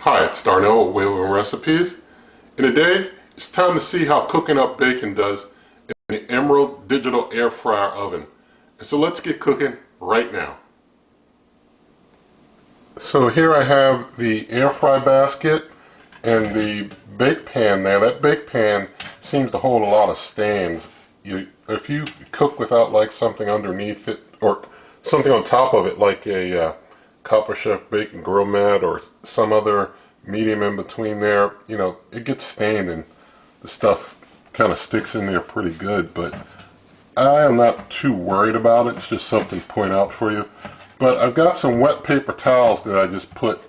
Hi, it's Darnell with Wheel Recipes, and today it's time to see how cooking up bacon does in the Emerald digital air fryer oven. And so let's get cooking right now. So here I have the air fry basket and the bake pan there. That bake pan seems to hold a lot of stains. If you cook without like something underneath it or something on top of it like a Copper Chef bacon grill mat or some other medium in between there, it gets stained and the stuff kind of sticks in there pretty good, but I am not too worried about it. It's just something to point out for you. But I've got some wet paper towels that I just put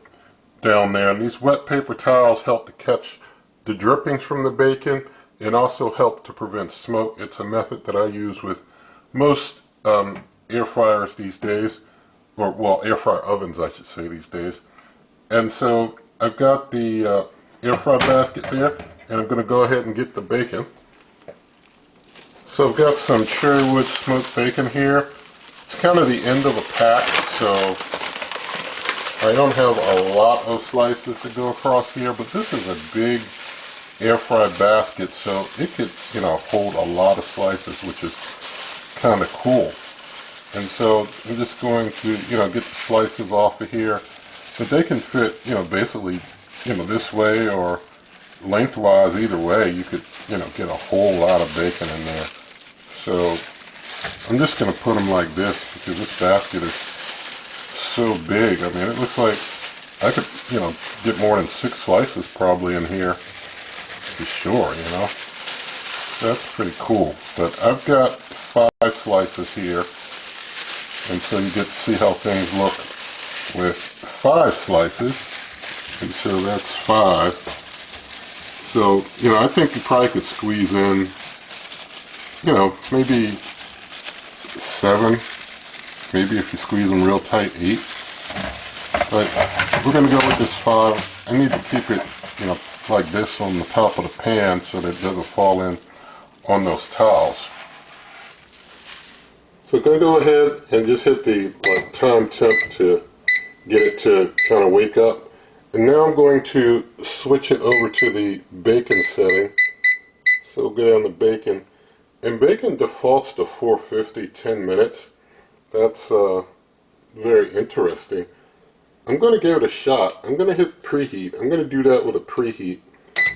down there, and these wet paper towels help to catch the drippings from the bacon and also help to prevent smoke. It's a method that I use with most air fryers these days, or well, air fryer ovens I should say these days. And so I've got the air fry basket there, and I'm going to go ahead and get the bacon. So I've got some cherrywood smoked bacon here. It's kind of the end of a pack, so I don't have a lot of slices to go across here, but this is a big air fry basket, so it could, hold a lot of slices, which is kind of cool. And so I'm just going to, get the slices off of here, but they can fit, basically, this way or lengthwise. Either way, you could, get a whole lot of bacon in there. So I'm just going to put them like this because this basket is so big. I mean, it looks like I could, get more than 6 slices probably in here for sure, That's pretty cool. But I've got 5 slices here, and so you get to see how things look with 5 slices. And so that's 5. So, I think you probably could squeeze in, maybe 7, maybe if you squeeze them real tight, 8. But we're going to go with this 5. I need to keep it, like this on the top of the pan so that it doesn't fall in on those towels. So I'm going to go ahead and just hit the time temp to get it to kind of wake up. And now I'm going to switch it over to the bacon setting. So we'll go down to bacon. And bacon defaults to 450, 10 minutes. That's very interesting. I'm going to give it a shot. I'm going to hit preheat. I'm going to do that with a preheat.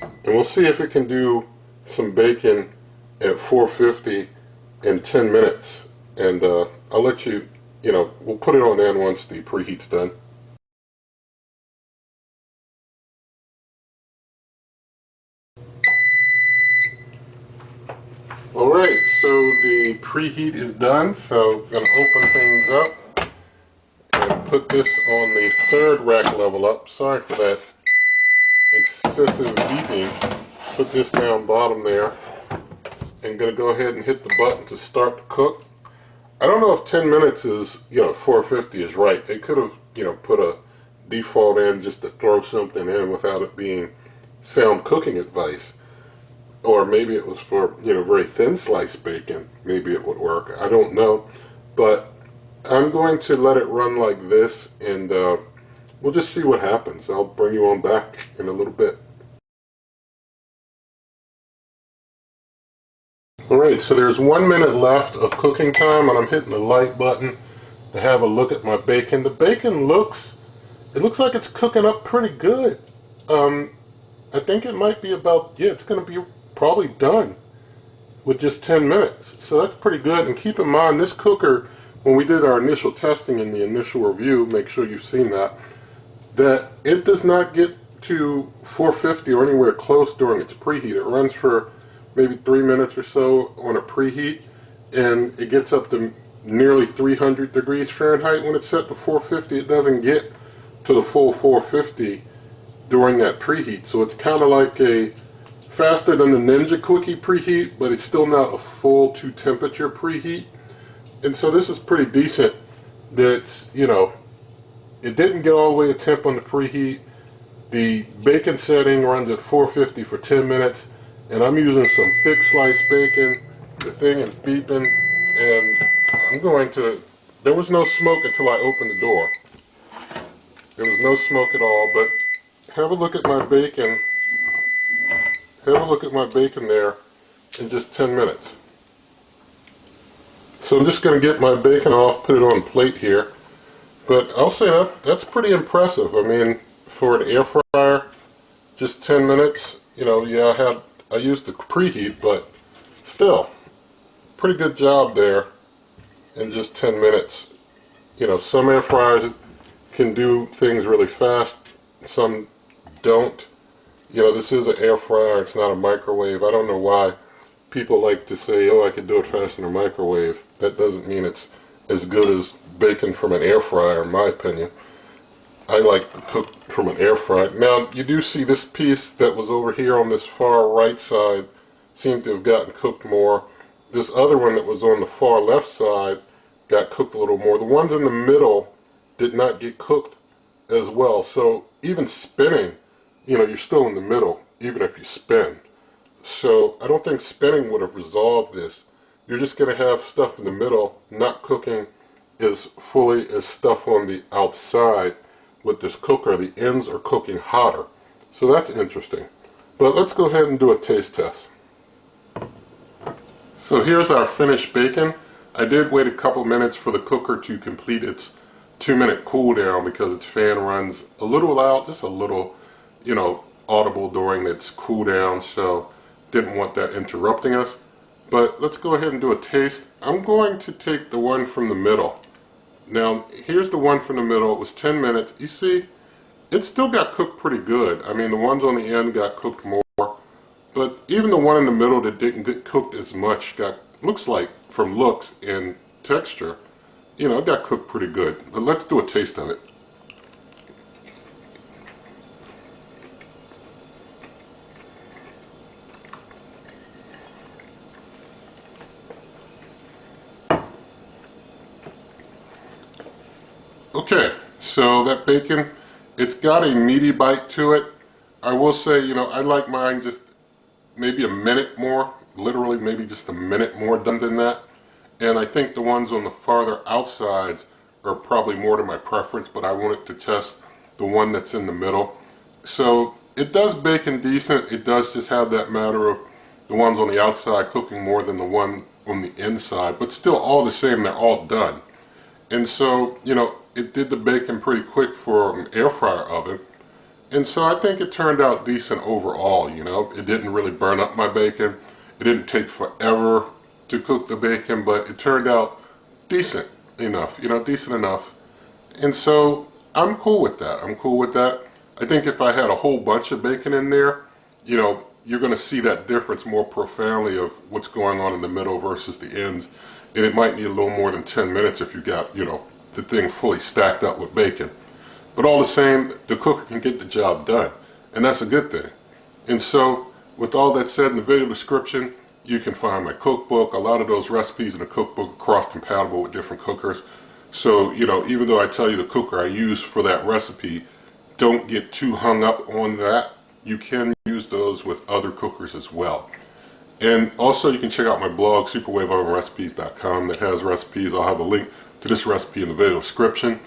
And we'll see if it can do some bacon at 450 in 10 minutes. And I'll let you, we'll put it on in once the preheat's done. Alright, so the preheat is done, so I'm going to open things up and put this on the 3rd rack level up. Sorry for that excessive beeping. Put this down bottom there. And going to go ahead and hit the button to start to cook. I don't know if 10 minutes is, 450 is right. They could have, put a default in just to throw something in without it being sound cooking advice. Or maybe it was for, very thin sliced bacon. Maybe it would work. I don't know. But I'm going to let it run like this, and we'll just see what happens. I'll bring you on back in a little bit. Alright, so there's 1 minute left of cooking time, and I'm hitting the light button to have a look at my bacon. The bacon looks like it's cooking up pretty good. I think it might be about, it's going to be probably done with just 10 minutes. So that's pretty good. And keep in mind, this cooker, when we did our initial testing in the initial review, make sure you've seen that it does not get to 450 or anywhere close during its preheat. It runs for maybe 3 minutes or so on a preheat, and it gets up to nearly 300 degrees Fahrenheit when it's set to 450. It doesn't get to the full 450 during that preheat, so it's kind of like a faster than the Ninja Quickie preheat, but it's still not a full to temperature preheat. And so this is pretty decent. That's, it didn't get all the way to temp on the preheat. The bacon setting runs at 450 for 10 minutes, and I'm using some thick sliced bacon. The thing is beeping, and I'm going to, there was no smoke until I opened the door. There was no smoke at all, but have a look at my bacon. Have a look at my bacon there in just 10 minutes. So I'm just going to get my bacon off, put it on a plate here. But I'll say that's pretty impressive. I mean, for an air fryer, just 10 minutes. You know, yeah, I used the preheat, but still, pretty good job there in just 10 minutes. You know, some air fryers can do things really fast, some don't. You know, this is an air fryer, it's not a microwave. I don't know why people like to say, oh, I could do it fast in a microwave. That doesn't mean it's as good as bacon from an air fryer, in my opinion. I like to cook from an air fryer. Now, you do see this piece that was over here on this far right side seemed to have gotten cooked more. This other one that was on the far left side got cooked a little more. The ones in the middle did not get cooked as well. So even spinning, you know, you're still in the middle, even if you spin. So I don't think spinning would have resolved this. You're just going to have stuff in the middle not cooking as fully as stuff on the outside. With this cooker, the ends are cooking hotter. So that's interesting. But let's go ahead and do a taste test. So here's our finished bacon. I did wait a couple minutes for the cooker to complete its 2-minute cool down because its fan runs a little loud, just a little, you know, audible during its cool down, so didn't want that interrupting us. But let's go ahead and do a taste. I'm going to take the one from the middle. Now, here's the one from the middle. It was 10 minutes. You see, it still got cooked pretty good. I mean, the ones on the end got cooked more. But even the one in the middle that didn't get cooked as much looks like, from looks and texture, you know, it got cooked pretty good. But let's do a taste of it. Okay, so that bacon, it's got a meaty bite to it. I will say, you know, I like mine just maybe a minute more, literally maybe just a minute more done than that. And I think the ones on the farther outsides are probably more to my preference, but I wanted to test the one that's in the middle. So it does bacon decent. It does just have that matter of the ones on the outside cooking more than the one on the inside, but still all the same, they're all done. And so, you know, it did the bacon pretty quick for an air fryer oven. And so I think it turned out decent overall, you know. It didn't really burn up my bacon. It didn't take forever to cook the bacon, but it turned out decent enough, you know, decent enough. And so I'm cool with that. I'm cool with that. I think if I had a whole bunch of bacon in there, you know, you're going to see that difference more profoundly of what's going on in the middle versus the ends. And it might need a little more than 10 minutes if you got, you know, the thing fully stacked up with bacon. But all the same, the cooker can get the job done, and that's a good thing. And so, with all that said, in the video description, you can find my cookbook. A lot of those recipes in the cookbook are cross-compatible with different cookers. So, you know, even though I tell you the cooker I use for that recipe, don't get too hung up on that. You can use those with other cookers as well. And also, you can check out my blog, superwaveovenrecipes.com, that has recipes. I'll have a link to this recipe in the video description.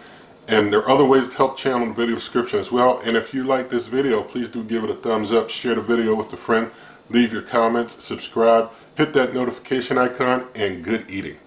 And there are other ways to help channel in the video description as well. And if you like this video, please do give it a thumbs up, share the video with a friend, leave your comments, subscribe, hit that notification icon, and good eating.